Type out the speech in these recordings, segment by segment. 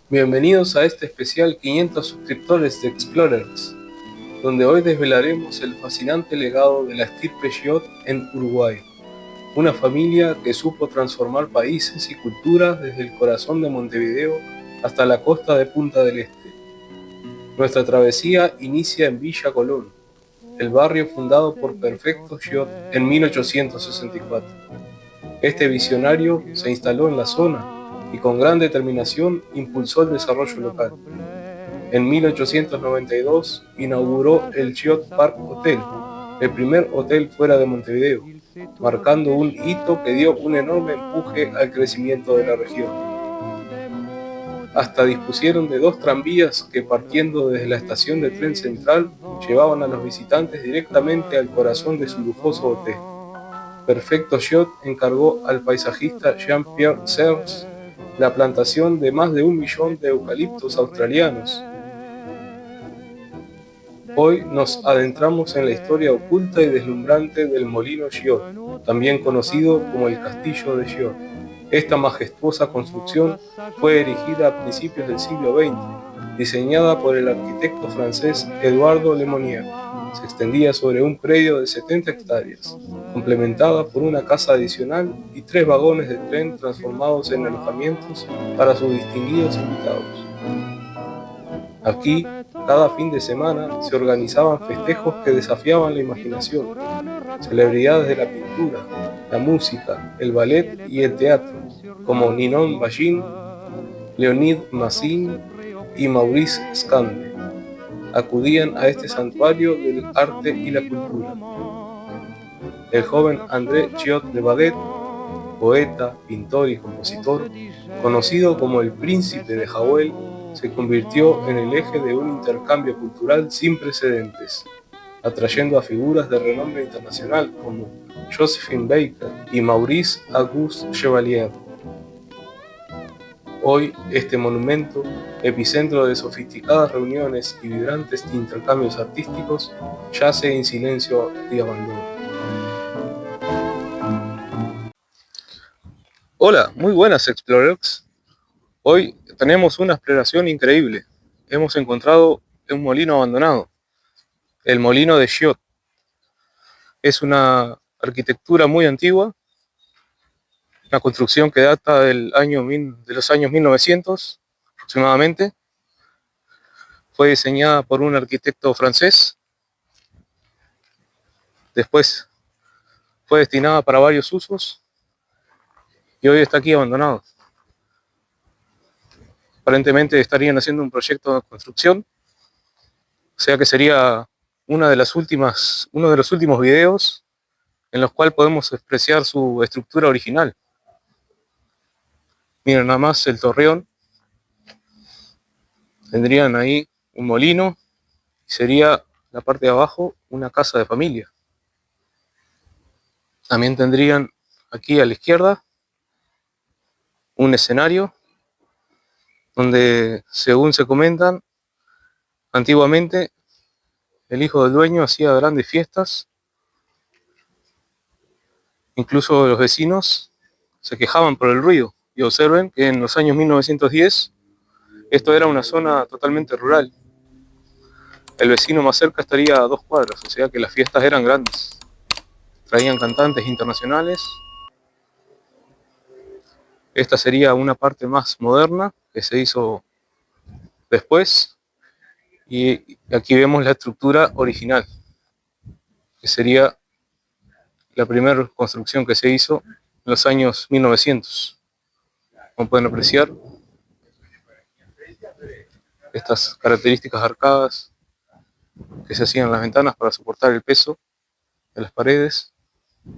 Bienvenidos a este especial 500 suscriptores de Explorers, donde hoy desvelaremos el fascinante legado de la estirpe Giot en Uruguay, una familia que supo transformar países y culturas desde el corazón de Montevideo hasta la costa de Punta del Este. Nuestra travesía inicia en Villa Colón, el barrio fundado por Perfecto Giot en 1864. Este visionario se instaló en la zona y con gran determinación impulsó el desarrollo local. En 1892 inauguró el Giot Park Hotel, el primer hotel fuera de Montevideo, marcando un hito que dio un enorme empuje al crecimiento de la región. Hasta dispusieron de 2 tranvías que, partiendo desde la estación de tren central, llevaban a los visitantes directamente al corazón de su lujoso hotel. Perfecto Giot encargó al paisajista Jean-Pierre Serres la plantación de más de 1 millón de eucaliptos australianos. Hoy nos adentramos en la historia oculta y deslumbrante del Molino Giot, también conocido como el Castillo de Giot. Esta majestuosa construcción fue erigida a principios del siglo XX, diseñada por el arquitecto francés Eduardo Lemonnier. Se extendía sobre un predio de 70 hectáreas, complementada por una casa adicional y 3 vagones de tren transformados en alojamientos para sus distinguidos invitados. Aquí, cada fin de semana, se organizaban festejos que desafiaban la imaginación. Celebridades de la pintura, la música, el ballet y el teatro, como Ninon Ballin, Leonid Massin y Maurice Scande, acudían a este santuario del arte y la cultura. El joven André Giot de Badet, poeta, pintor y compositor, conocido como el Príncipe de Jawel, se convirtió en el eje de un intercambio cultural sin precedentes, atrayendo a figuras de renombre internacional como Josephine Baker y Maurice Auguste Chevalier. Hoy, este monumento, epicentro de sofisticadas reuniones y vibrantes intercambios artísticos, yace en silencio y abandono. Hola, muy buenas Explorers. Hoy tenemos una exploración increíble. Hemos encontrado un molino abandonado, el molino de Giot. Es una arquitectura muy antigua, una construcción que data de los años 1900 aproximadamente. Fue diseñada por un arquitecto francés. Después fue destinada para varios usos y hoy está aquí abandonado. Aparentemente estarían haciendo un proyecto de construcción, o sea que sería uno de los últimos videos en los cuales podemos apreciar su estructura original. Miren nada más el torreón. Tendrían ahí un molino y sería la parte de abajo una casa de familia. También tendrían aquí a la izquierda un escenario donde, según se comentan, antiguamente el hijo del dueño hacía grandes fiestas. Incluso los vecinos se quejaban por el ruido. Y observen que en los años 1910 esto era una zona totalmente rural. El vecino más cerca estaría a 2 cuadras, o sea que las fiestas eran grandes. Traían cantantes internacionales. Esta sería una parte más moderna que se hizo después. Y aquí vemos la estructura original, que sería la primera construcción que se hizo en los años 1900. Como pueden apreciar, estas características arcadas que se hacían en las ventanas para soportar el peso de las paredes,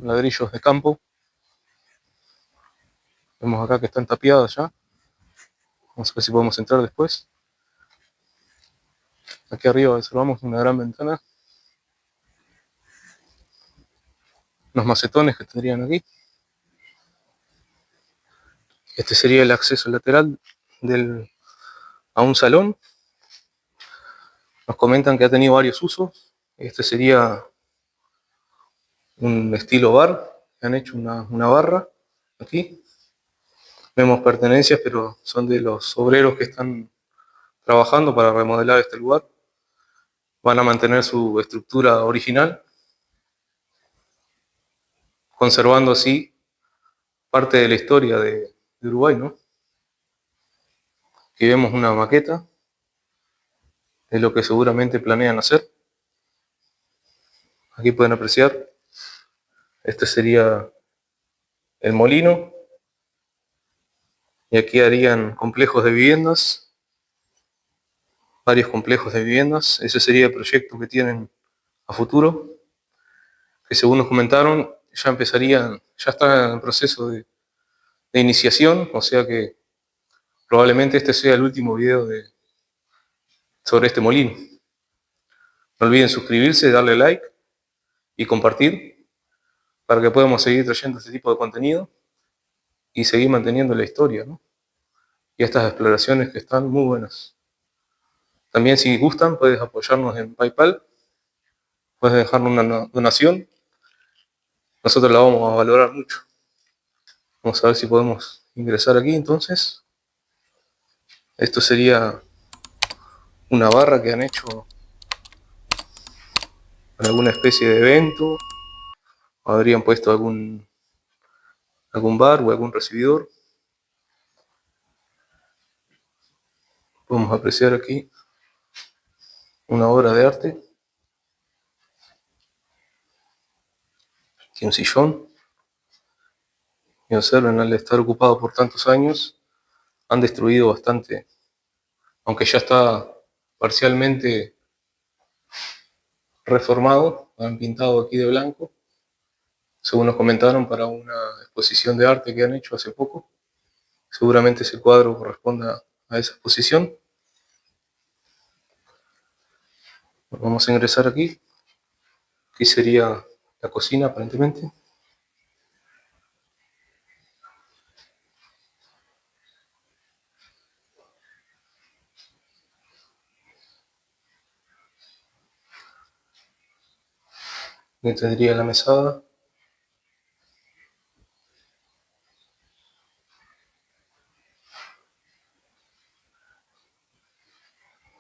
ladrillos de campo. Vemos acá que están tapiadas ya. Vamos a ver si podemos entrar después. Aquí arriba observamos una gran ventana. Unos macetones que tendrían aquí. Este sería el acceso lateral a un salón. Nos comentan que ha tenido varios usos. Este sería un estilo bar. Han hecho una barra aquí. Vemos pertenencias, pero son de los obreros que están trabajando para remodelar este lugar. Van a mantener su estructura original, conservando así parte de la historia de Uruguay, ¿no? Aquí vemos una maqueta de lo que seguramente planean hacer. Aquí pueden apreciar, este sería el molino, y aquí harían complejos de viviendas, varios complejos de viviendas. Ese sería el proyecto que tienen a futuro, que según nos comentaron, ya empezarían, ya está en proceso de iniciación, o sea que probablemente este sea el último video sobre este molino. No olviden suscribirse, darle like y compartir para que podamos seguir trayendo este tipo de contenido y seguir manteniendo la historia, ¿no? Y estas exploraciones que están muy buenas. También si gustan, puedes apoyarnos en PayPal, puedes dejarnos una donación, nosotros la vamos a valorar mucho. Vamos a ver si podemos ingresar aquí entonces. Esto sería una barra que han hecho para alguna especie de evento, o habrían puesto algún bar o algún recibidor. Podemos apreciar aquí una obra de arte. Aquí un sillón. Y observen, al estar ocupado por tantos años, han destruido bastante, aunque ya está parcialmente reformado, han pintado aquí de blanco, según nos comentaron, para una exposición de arte que han hecho hace poco. Seguramente ese cuadro corresponda a esa exposición. Vamos a ingresar aquí. Aquí sería la cocina, aparentemente. Aquí tendría la mesada.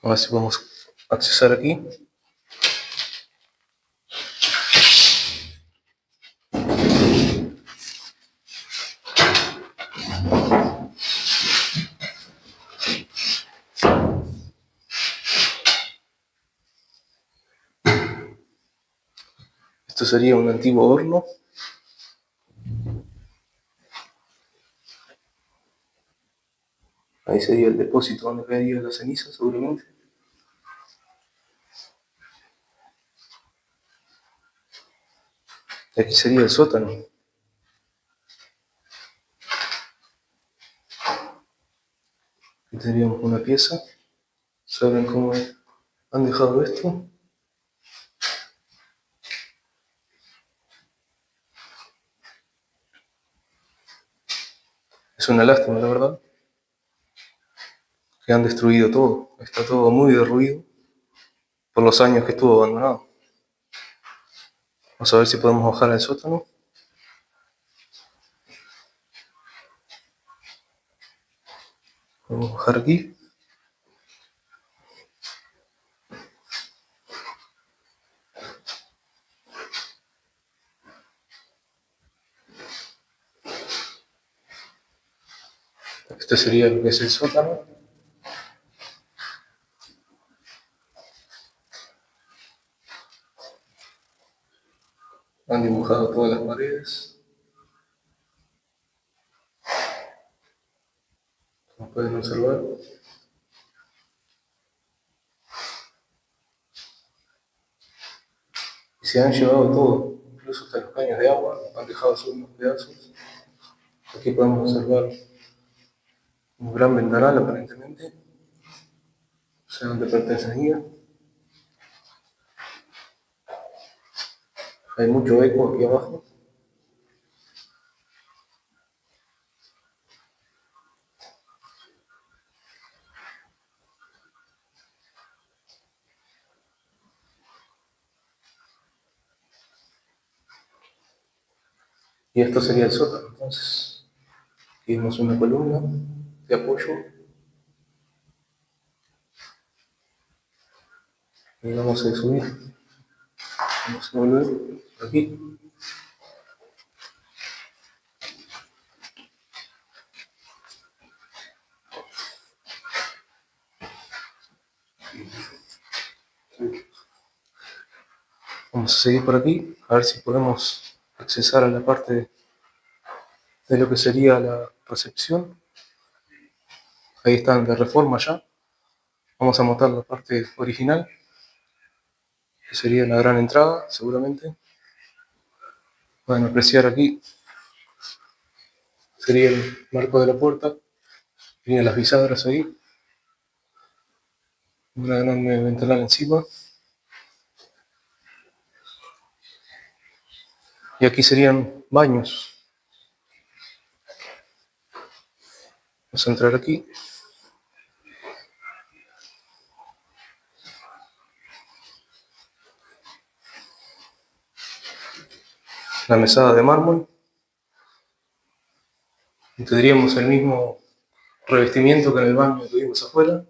A ver si podemos accesar aquí. Esto sería un antiguo horno. Ahí sería el depósito donde caería la ceniza, seguramente. Y aquí sería el sótano. Aquí tendríamos una pieza. ¿Saben cómo han dejado esto? Es una lástima, la verdad, que han destruido todo. Está todo muy derruido por los años que estuvo abandonado. Vamos a ver si podemos bajar al sótano. Vamos a bajar aquí. Este sería lo que es el sótano. Han dibujado todas las paredes. Como pueden observar. Y se han llevado todo, incluso hasta los caños de agua, han dejado solo unos pedazos. Aquí podemos observar un gran ventanal, aparentemente. No sé dónde pertenecía. Hay mucho eco aquí abajo. Y esto sería el sótano, entonces. Tenemos una columna de apoyo y vamos a subir. Vamos a volver por aquí. Vamos a seguir por aquí, a ver si podemos accesar a la parte de lo que sería la recepción. Ahí están de reforma ya. Vamos a montar la parte original, que sería la gran entrada, seguramente. Pueden apreciar aquí, sería el marco de la puerta. Tenían las bisagras ahí. Una enorme ventanal encima. Y aquí serían baños. Vamos a entrar aquí. La mesada de mármol. Y tendríamos el mismo revestimiento que en el baño que tuvimos afuera.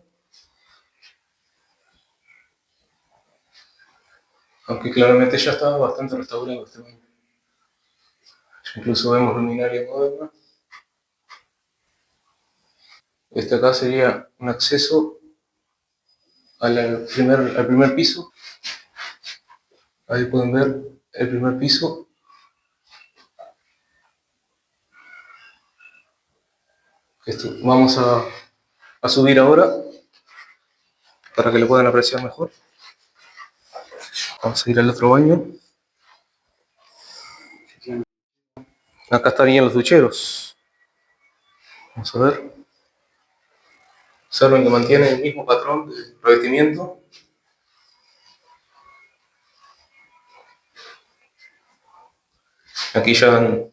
Aunque claramente ya estaba bastante restaurado este baño. Incluso vemos luminaria moderna. Este acá sería un acceso al primer piso. Ahí pueden ver el primer piso. Vamos a subir ahora para que lo puedan apreciar mejor. Vamos a ir al otro baño. Acá estarían los ducheros. Vamos a ver. Observen que mantiene el mismo patrón de revestimiento. Aquí ya han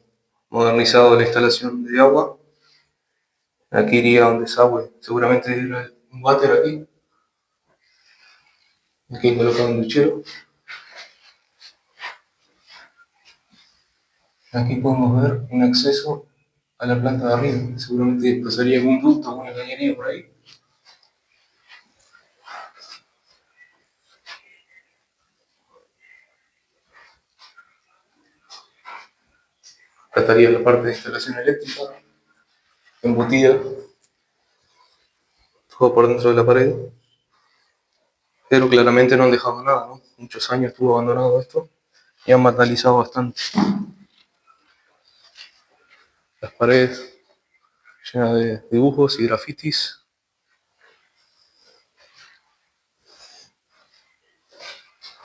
modernizado la instalación de agua. Aquí iría un desagüe. Seguramente era un váter aquí. Aquí colocan un duchero. Aquí podemos ver un acceso a la planta de arriba. Seguramente pasaría algún ducto, alguna cañería por ahí. Acá estaría la parte de instalación eléctrica, embutida, todo por dentro de la pared. Pero claramente no han dejado nada, ¿no? Muchos años estuvo abandonado esto y han vandalizado bastante. Las paredes llenas de dibujos y grafitis.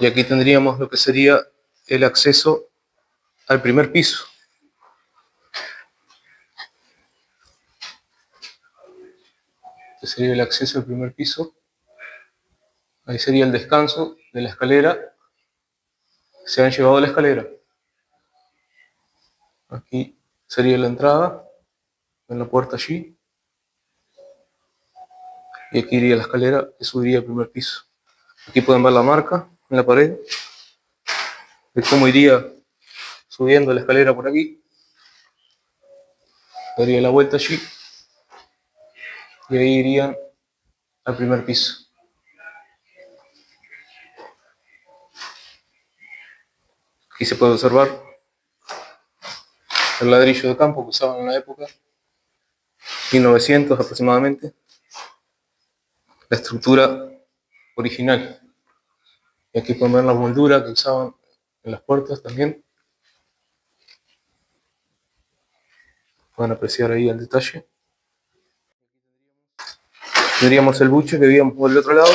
Y aquí tendríamos lo que sería el acceso al primer piso. Este sería el acceso al primer piso. Ahí sería el descanso de la escalera. Se han llevado la escalera. Aquí sería la entrada, en la puerta allí. Y aquí iría la escalera que subiría al primer piso. Aquí pueden ver la marca en la pared de cómo iría subiendo la escalera por aquí. Daría la vuelta allí y ahí irían al primer piso. Aquí se puede observar el ladrillo de campo que usaban en la época, 1900 aproximadamente, la estructura original. Y aquí pueden ver la moldura que usaban en las puertas también. Pueden apreciar ahí el detalle. Tendríamos el buche que veíamos por el otro lado.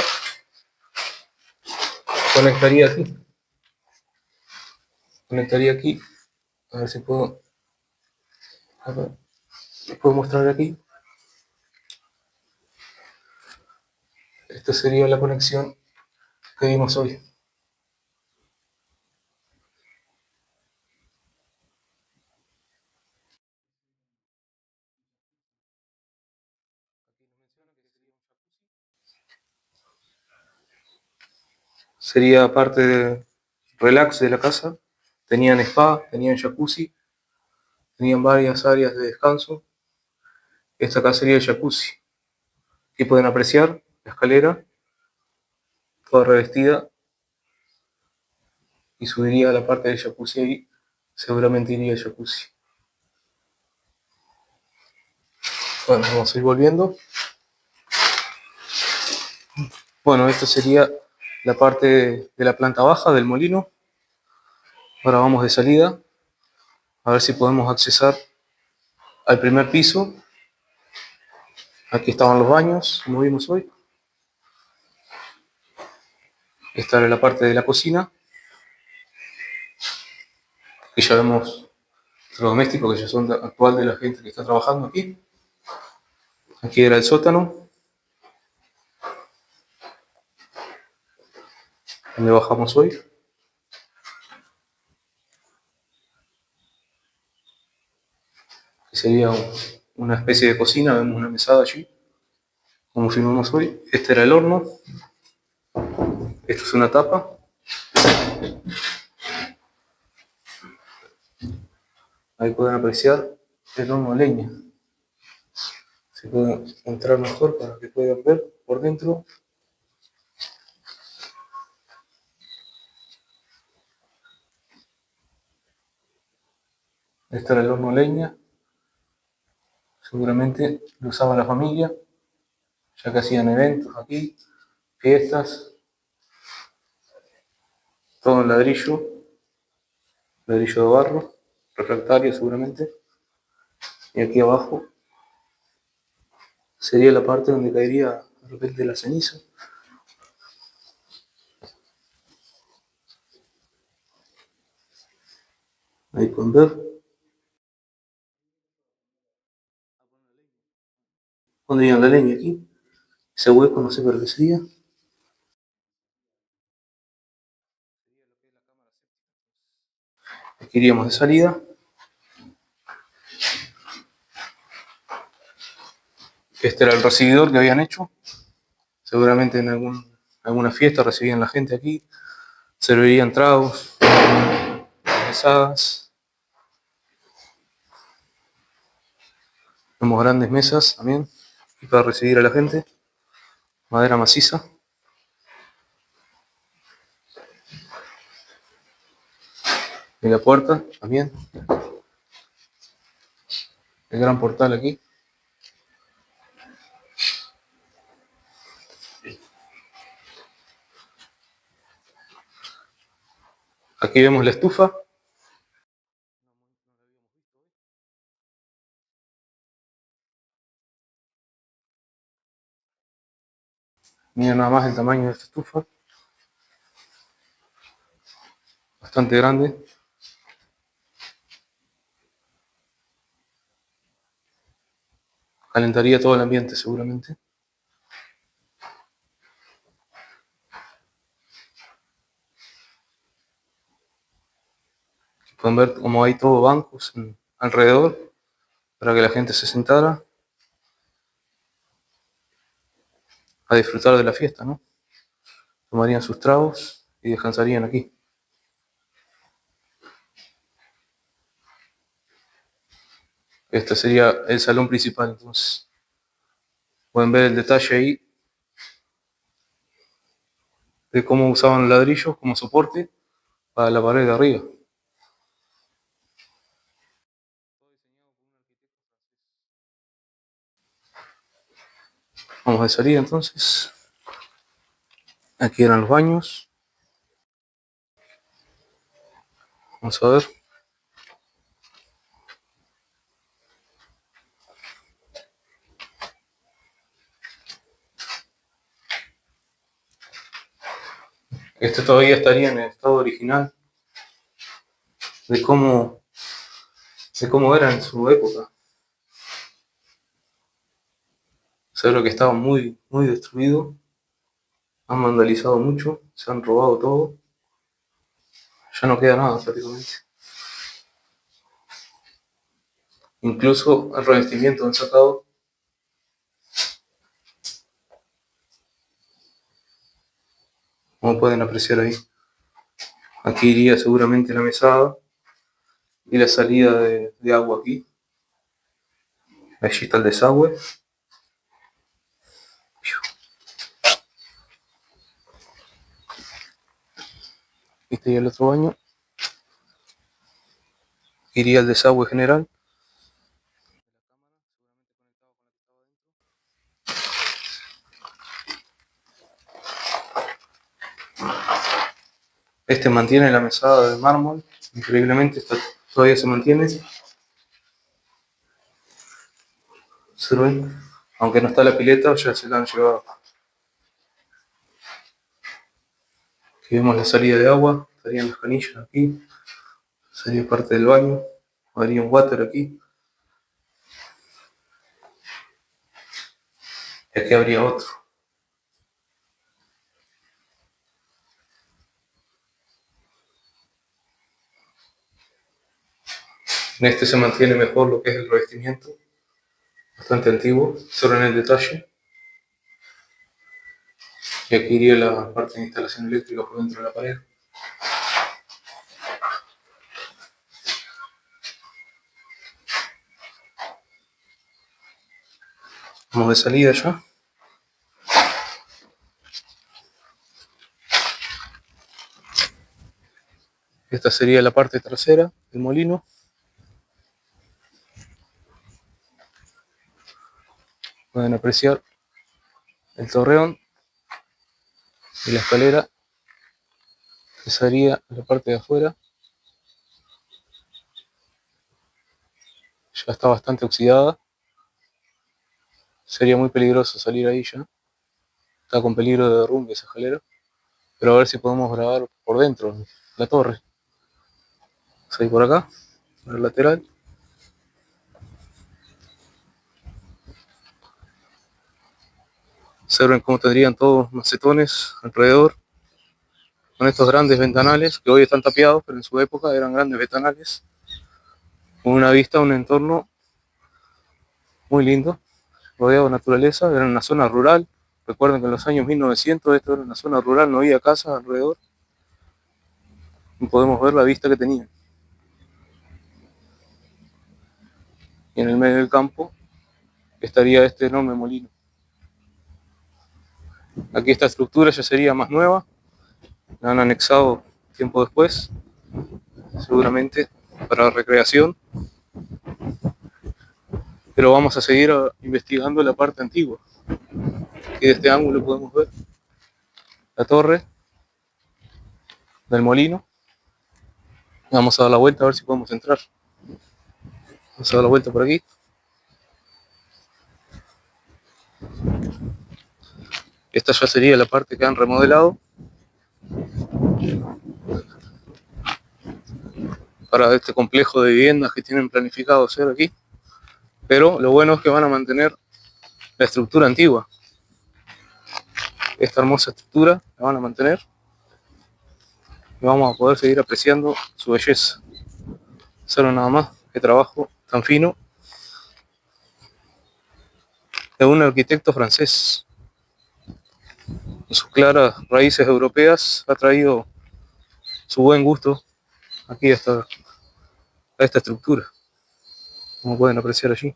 Conectaría aquí. Conectaría aquí. A ver si puedo. Les puedo mostrar aquí. Esta sería la conexión que vimos hoy. Sería parte de relax de la casa. Tenían spa, tenían jacuzzi, tenían varias áreas de descanso. Esta acá sería el jacuzzi. Aquí pueden apreciar la escalera, toda revestida, y subiría a la parte del jacuzzi ahí. Seguramente iría al jacuzzi. Bueno, vamos a ir volviendo. Bueno, esta sería la parte de la planta baja del molino. Ahora vamos de salida, a ver si podemos accesar al primer piso. Aquí estaban los baños, como vimos hoy. Esta era la parte de la cocina. Aquí ya vemos los domésticos que ya son actual de la gente que está trabajando aquí. Aquí era el sótano, donde bajamos hoy. Que sería una especie de cocina, vemos una mesada allí, como filmamos hoy. Este era el horno. Esto es una tapa. Ahí pueden apreciar el horno a leña. Se puede entrar mejor para que puedan ver por dentro. Este era el horno a leña. Seguramente lo usaba la familia, ya que hacían eventos aquí, fiestas. Todo en ladrillo de barro, refractario seguramente. Y aquí abajo sería la parte donde caería de repente la ceniza. Ahí pueden ver. Pondrían la leña aquí. Ese hueco no sé para qué sería. Aquí iríamos de salida. Este era el recibidor que habían hecho. Seguramente en alguna fiesta recibían la gente aquí. Servirían tragos, mesadas. Tenemos grandes mesas también. Y para recibir a la gente. Madera maciza. Y la puerta también. El gran portal aquí. Aquí vemos la estufa. Miren nada más el tamaño de esta estufa. Bastante grande. Calentaría todo el ambiente seguramente. Pueden ver cómo hay todo bancos alrededor para que la gente se sentara a disfrutar de la fiesta, ¿no? Tomarían sus tragos y descansarían aquí. Este sería el salón principal, entonces. Pueden ver el detalle ahí de cómo usaban ladrillos como soporte para la pared de arriba. Vamos de salida entonces. Aquí eran los baños. Vamos a ver. Este todavía estaría en el estado original de cómo era en su época. Se ve lo que estaba muy, muy destruido. Han vandalizado mucho, se han robado todo. Ya no queda nada prácticamente. Incluso el revestimiento han sacado. Como pueden apreciar ahí. Aquí iría seguramente la mesada y la salida de agua aquí. Allí está el desagüe. Este y el otro baño. Iría al desagüe general. Este mantiene la mesada de mármol. Increíblemente todavía se mantiene. Observen. Aunque no está la pileta, ya se la han llevado. Aquí vemos la salida de agua. Estarían las canillas aquí. Sería parte del baño. Habría un water aquí. Y aquí habría otro. En este se mantiene mejor lo que es el revestimiento. Bastante antiguo. Solo en el detalle. Y aquí iría la parte de instalación eléctrica por dentro de la pared. Vamos de salida ya. Esta sería la parte trasera del molino. Pueden apreciar el torreón y la escalera. Esa sería la parte de afuera. Ya está bastante oxidada. Sería muy peligroso salir ahí ya. Está con peligro de derrumbe esa escalera. Pero a ver si podemos grabar por dentro la torre. Vamos a ir por acá, por el lateral. Observen cómo tendrían todos macetones alrededor. Con estos grandes ventanales que hoy están tapiados, pero en su época eran grandes ventanales. Con una vista, un entorno muy lindo, rodeado de naturaleza. Era una zona rural. Recuerden que en los años 1900 esto era una zona rural, no había casas alrededor. Y podemos ver la vista que tenían. Y en el medio del campo estaría este enorme molino. Aquí esta estructura ya sería más nueva. La han anexado tiempo después, seguramente para recreación. Pero vamos a seguir investigando la parte antigua. Aquí de este ángulo podemos ver la torre del molino. Vamos a dar la vuelta a ver si podemos entrar. Vamos a dar la vuelta por aquí. Esta ya sería la parte que han remodelado para este complejo de viviendas que tienen planificado hacer aquí. Pero lo bueno es que van a mantener la estructura antigua. Esta hermosa estructura la van a mantener y vamos a poder seguir apreciando su belleza. Solo nada más, qué trabajo tan fino de un arquitecto francés. Con sus claras raíces europeas ha traído su buen gusto aquí a esta estructura, como pueden apreciar allí.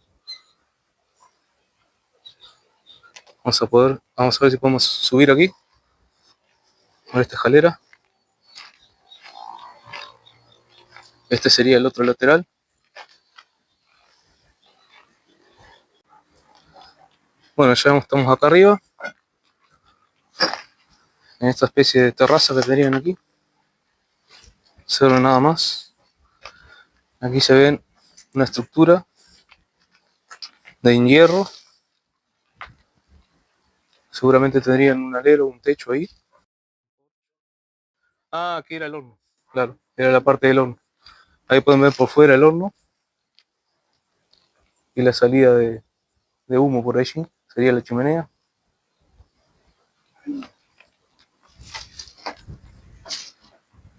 Vamos a ver si podemos subir aquí por esta escalera. Este sería el otro lateral. Bueno, ya estamos acá arriba, en esta especie de terraza que tenían aquí. Solo nada más. Aquí se ven una estructura de hierro. Seguramente tendrían un alero, un techo ahí. Ah, aquí era el horno. Claro, era la parte del horno. Ahí pueden ver por fuera el horno y la salida de humo por allí. Sería la chimenea.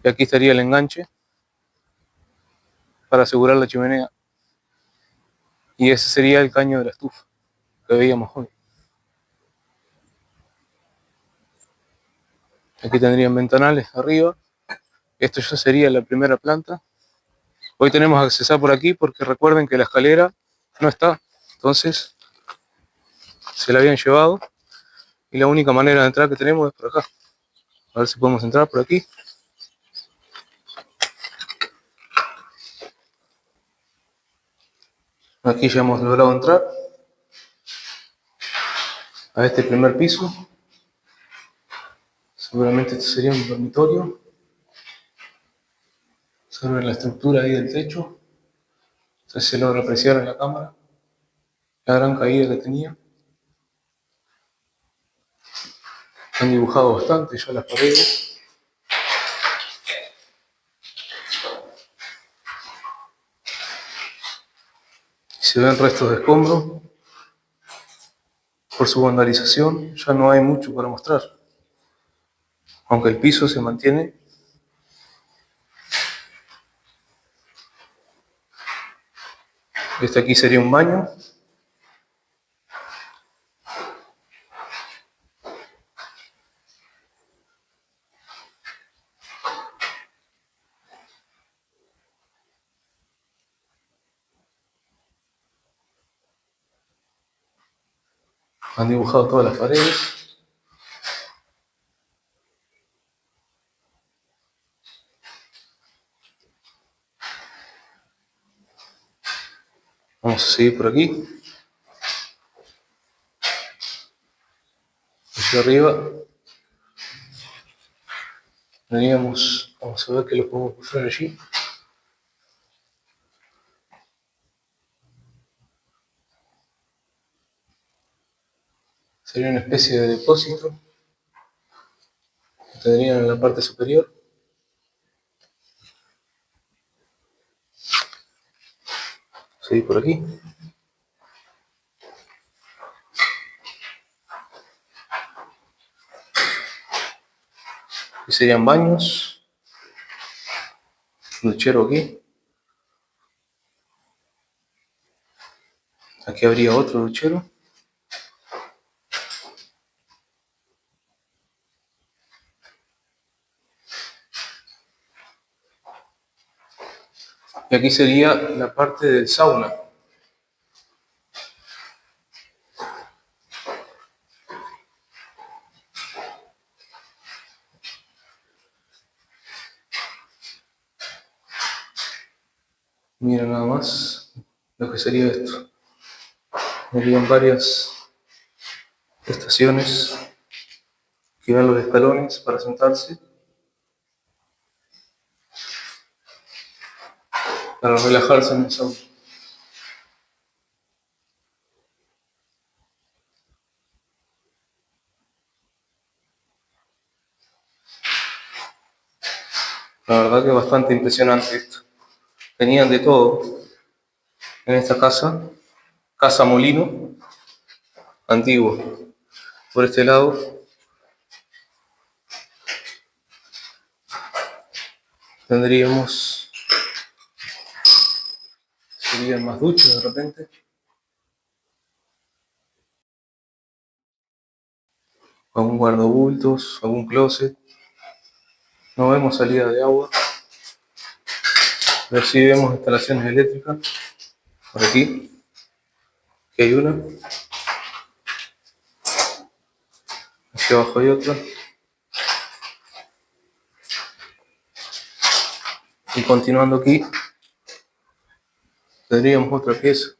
Y aquí estaría el enganche para asegurar la chimenea. Y ese sería el caño de la estufa que veíamos hoy. Aquí tendrían ventanales arriba. Esto ya sería la primera planta. Hoy tenemos que accesar por aquí porque recuerden que la escalera no está. Entonces se la habían llevado y la única manera de entrar que tenemos es por acá. A ver si podemos entrar por aquí. Aquí ya hemos logrado entrar a este primer piso. Seguramente este sería un dormitorio. Sobre la estructura ahí del techo. Se logra apreciar en la cámara la gran caída que tenía. Han dibujado bastante ya las paredes. Y se ven restos de escombros. Por su vandalización ya no hay mucho para mostrar. Aunque el piso se mantiene. Este aquí sería un baño. Han dibujado todas las paredes. Vamos a seguir por aquí. Hacia arriba. Veníamos, vamos a ver que lo podemos mostrar allí. Sería una especie de depósito que tendrían en la parte superior. Seguir por aquí. Y serían baños. Duchero aquí. Aquí habría otro duchero. Y aquí sería la parte del sauna. Mira nada más lo que sería esto. Serían varias estaciones que van los escalones para sentarse, para relajarse en el sauna. La verdad que es bastante impresionante esto. Tenían de todo en esta casa. Casa molino antiguo. Por este lado tendríamos, serían más duchas de repente. Algún guardabultos, algún closet. No vemos salida de agua. Pero sí vemos instalaciones eléctricas. Por aquí. Aquí hay una. Aquí abajo hay otra. Y continuando aquí, tendríamos otra pieza.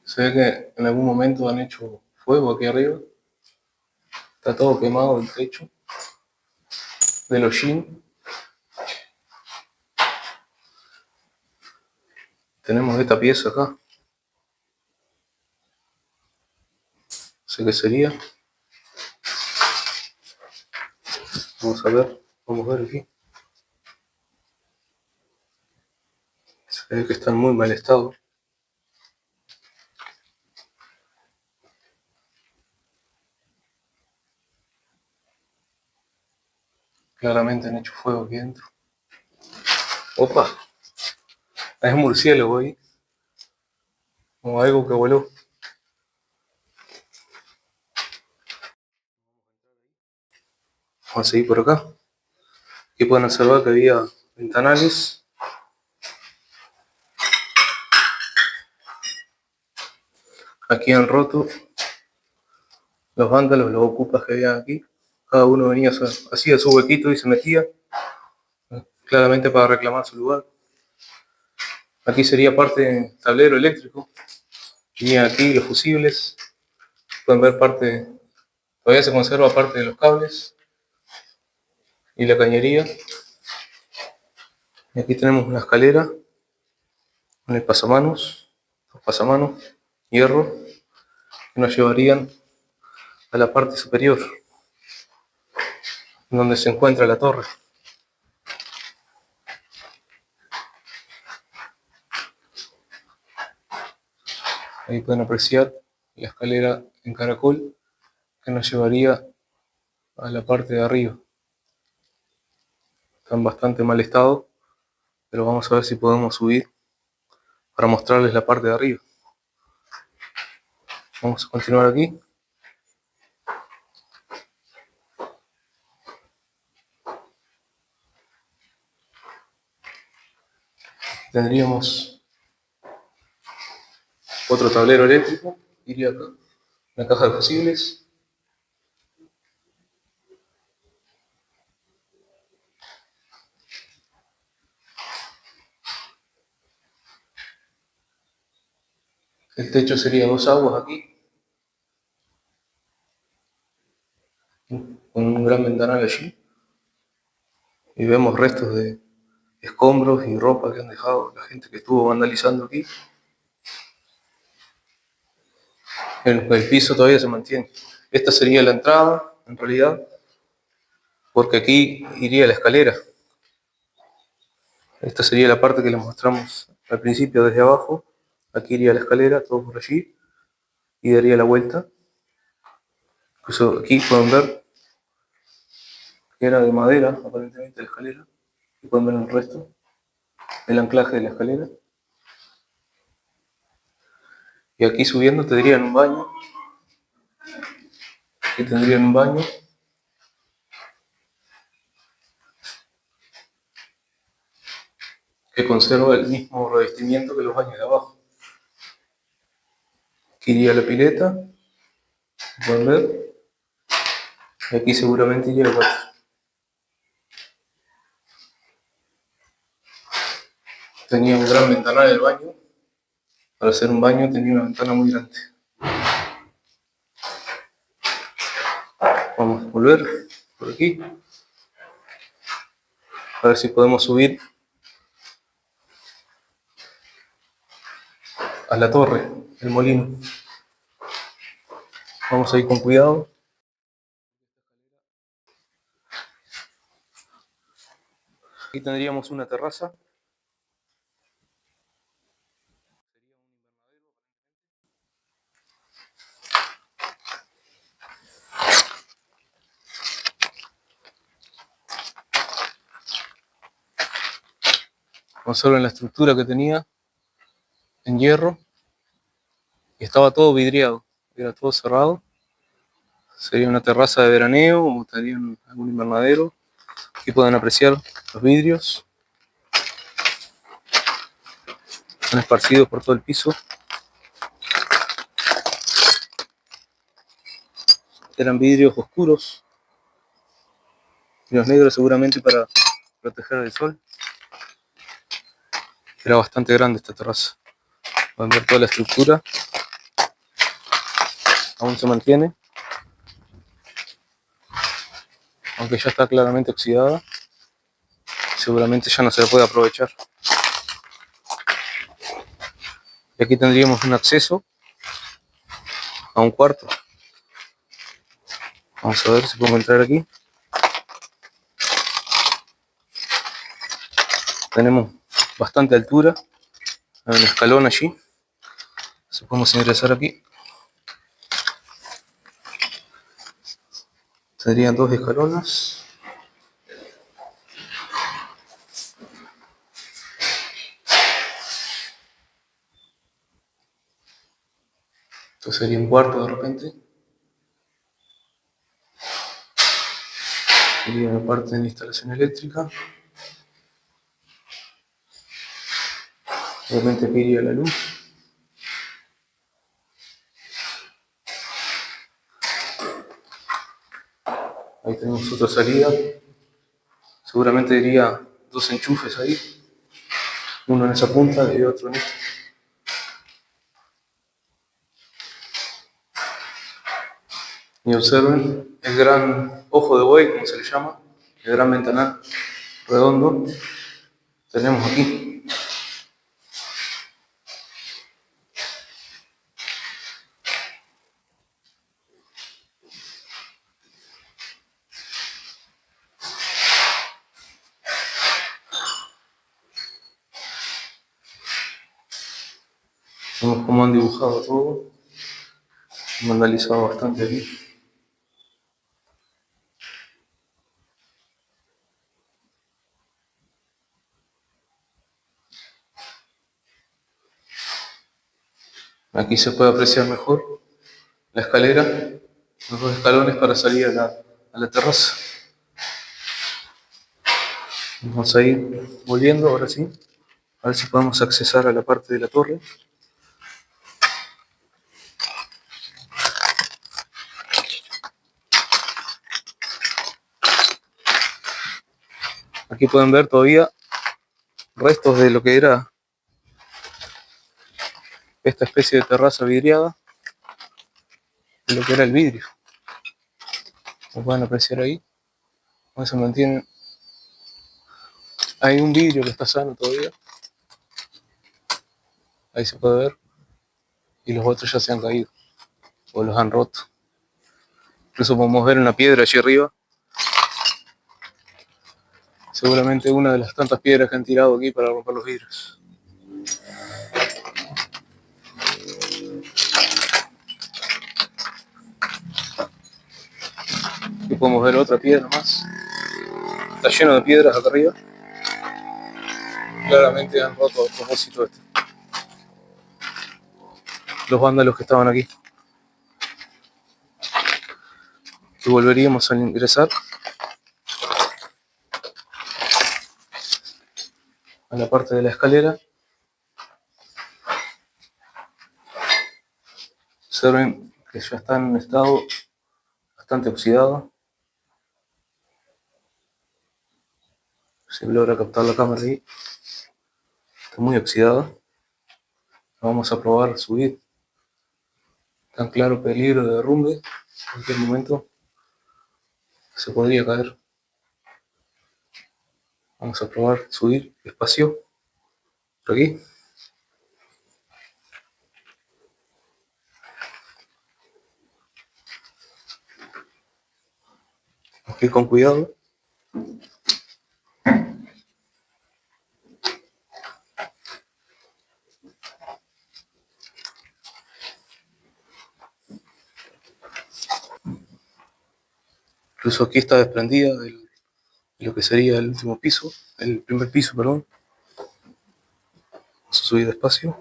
Se ve que en algún momento han hecho fuego aquí arriba. Está todo quemado el techo del hollín. Tenemos esta pieza acá. Sé qué sería. Vamos a ver. Vamos a ver aquí. Se ve que está en muy mal estado. Claramente han hecho fuego aquí dentro. Opa. Es un murciélago ahí. O algo que voló. Vamos a seguir por acá. Aquí pueden observar que había ventanales. Aquí han roto los vándalos, los ocupas que habían aquí. Cada uno venía, hacía su huequito y se metía, claramente para reclamar su lugar. Aquí sería parte del tablero eléctrico. Tenían aquí los fusibles. Pueden ver parte, todavía se conserva parte de los cables y la cañería. Y aquí tenemos una escalera con el pasamanos, los pasamanos, hierro, que nos llevarían a la parte superior, donde se encuentra la torre. Ahí pueden apreciar la escalera en caracol que nos llevaría a la parte de arriba. Está en bastante mal estado, pero vamos a ver si podemos subir para mostrarles la parte de arriba. Vamos a continuar aquí. Tendríamos otro tablero eléctrico, iría acá, una caja de fusibles. El techo sería dos aguas aquí, con un gran ventanal allí. Y vemos restos de escombros y ropa que han dejado la gente que estuvo vandalizando aquí. El piso todavía se mantiene. Esta sería la entrada, en realidad, porque aquí iría la escalera. Esta sería la parte que les mostramos al principio desde abajo. Aquí iría la escalera, todo por allí, y daría la vuelta. Incluso aquí pueden ver que era de madera, aparentemente, la escalera. Y pueden ver el resto, el anclaje de la escalera. Y aquí subiendo tendrían un baño. Aquí tendrían un baño. Que conserva el mismo revestimiento que los baños de abajo. Aquí iría la pileta, pueden ver. Y aquí seguramente iría el water. Tenía un gran ventanal el baño. Para hacer un baño tenía una ventana muy grande. Vamos a volver por aquí. A ver si podemos subir a la torre, el molino. Vamos a ir con cuidado. Aquí tendríamos una terraza. Conservan la estructura que tenía en hierro. Y estaba todo vidriado. Era todo cerrado. Sería una terraza de veraneo o estaría en algún invernadero. Aquí pueden apreciar los vidrios. Están esparcidos por todo el piso. Eran vidrios oscuros. Y los negros seguramente para proteger del sol. Era bastante grande esta terraza. Pueden ver toda la estructura. Aún se mantiene. Aunque ya está claramente oxidada. Seguramente ya no se la puede aprovechar. Y aquí tendríamos un acceso a un cuarto. Vamos a ver si podemos entrar aquí. Tenemos bastante altura. Hay un escalón allí. Si podemos ingresar aquí. Tendrían dos escalones. Esto sería un cuarto de repente. Sería la parte de la instalación eléctrica. Obviamente aquí iría la luz. Ahí tenemos otra salida. Seguramente iría dos enchufes ahí. Uno en esa punta y otro en esta. Y observen el gran ojo de buey, como se le llama, el gran ventanal redondo. Tenemos aquí. Vemos cómo han dibujado todo. Han vandalizado bastante aquí. Aquí se puede apreciar mejor la escalera, los dos escalones para salir a la terraza. Vamos a ir volviendo ahora sí, a ver si podemos accesar a la parte de la torre. Aquí pueden ver todavía restos de lo que era esta especie de terraza vidriada, de lo que era el vidrio. Como pueden apreciar ahí, cómo se mantiene. Hay un vidrio que está sano todavía, ahí se puede ver, y los otros ya se han caído o los han roto. Incluso podemos ver una piedra allí arriba, seguramente una de las tantas piedras que han tirado aquí para romper los vidrios. Aquí podemos ver otra piedra más. Está lleno de piedras acá arriba. Claramente han roto a propósito esto. Los vándalos que estaban aquí. Y volveríamos a ingresar a la parte de la escalera. Observen que ya está en un estado bastante oxidado. Se logra captar la cámara ahí. Está muy oxidado. Vamos a probar subir. Tan claro peligro de derrumbe. En cualquier momento se podría caer. Vamos a probar subir despacio. Por aquí. Aquí con cuidado. Incluso aquí está desprendida de lo que sería el último piso, el primer piso, perdón. Vamos a subir despacio.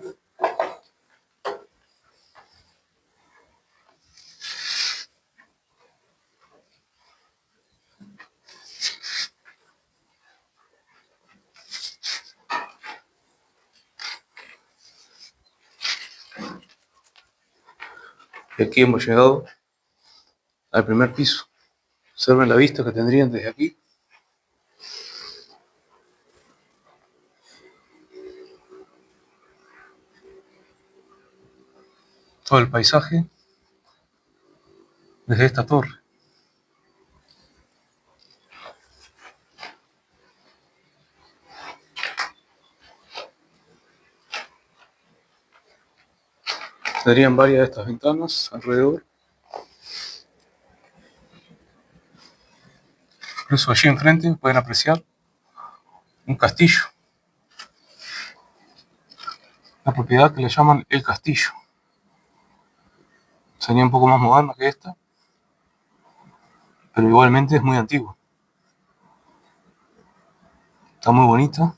Y aquí hemos llegado al primer piso. Observen la vista que tendrían desde aquí. Todo el paisaje desde esta torre. Tendrían varias de estas ventanas alrededor. Incluso allí enfrente pueden apreciar un castillo. Una propiedad que le llaman el castillo. Sería un poco más moderna que esta, pero igualmente es muy antigua. Está muy bonita.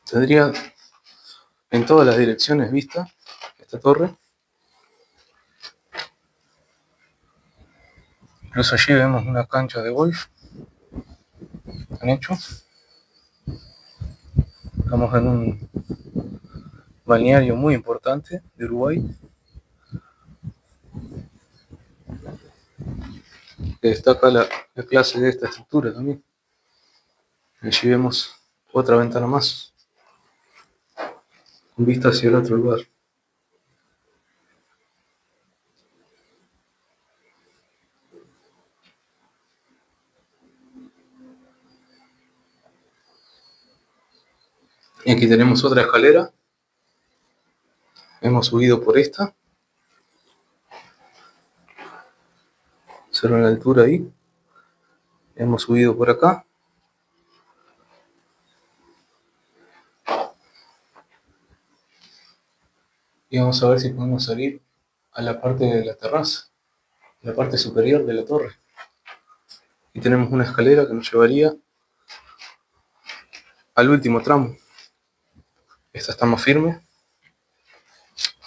Tendría en todas las direcciones vista esta torre. Incluso allí vemos una cancha de golf. Han hecho. Estamos en un balneario muy importante de Uruguay, que destaca la clase de esta estructura también. Allí vemos otra ventana más, con vista hacia el otro lugar. Y aquí tenemos otra escalera. Hemos subido por esta. Observen la altura ahí. Hemos subido por acá. Y vamos a ver si podemos salir a la parte de la terraza, la parte superior de la torre. Y tenemos una escalera que nos llevaría al último tramo. Esta está más firme,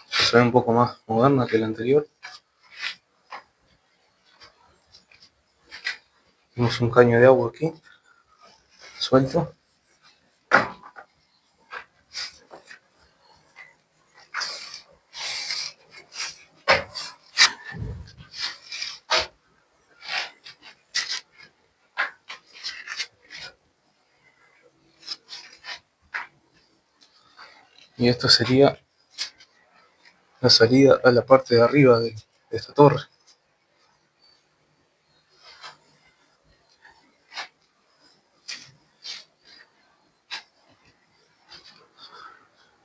se ve un poco más moderna que la anterior. Tenemos un caño de agua aquí, suelto. Y esto sería la salida a la parte de arriba de esta torre.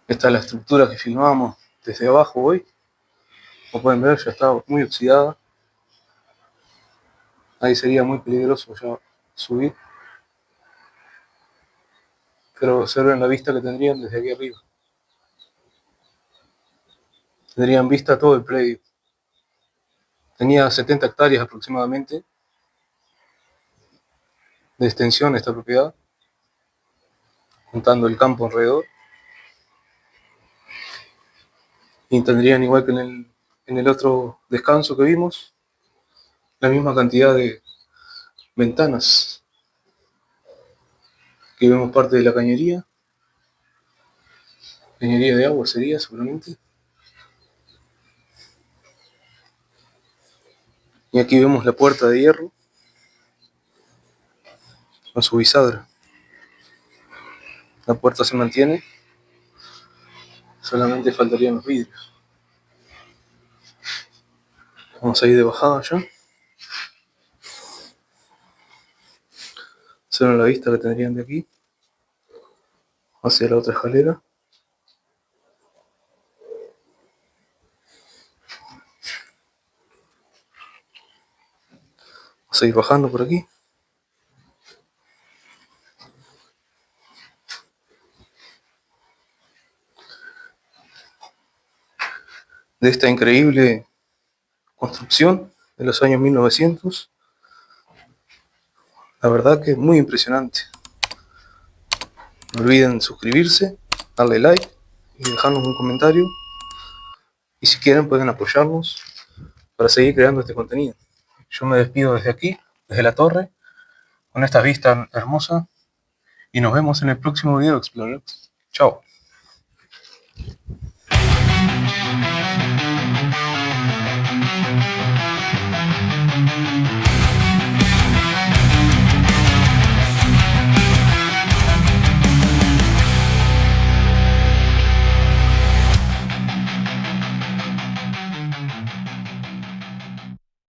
Esta es la estructura que filmamos desde abajo hoy. Como pueden ver, ya está muy oxidada. Ahí sería muy peligroso ya subir. Pero observen la vista que tendrían desde aquí arriba. Tendrían vista todo el predio. Tenía 70 hectáreas aproximadamente de extensión esta propiedad, contando el campo alrededor. Y tendrían, igual que en el otro descanso que vimos, la misma cantidad de ventanas. Aquí vemos parte de la cañería de agua sería seguramente. Y aquí vemos la puerta de hierro con su bisagra. La puerta se mantiene, solamente faltarían los vidrios. Vamos a ir de bajada ya. Observen la vista que tendrían de aquí hacia la otra escalera. Vamos a ir bajando por aquí. De esta increíble construcción de los años 1900. La verdad que es muy impresionante. No olviden suscribirse, darle like y dejarnos un comentario. Y si quieren pueden apoyarnos para seguir creando este contenido. Yo me despido desde aquí, desde la torre, con esta vista hermosa. Y nos vemos en el próximo video, Explorers. Chao.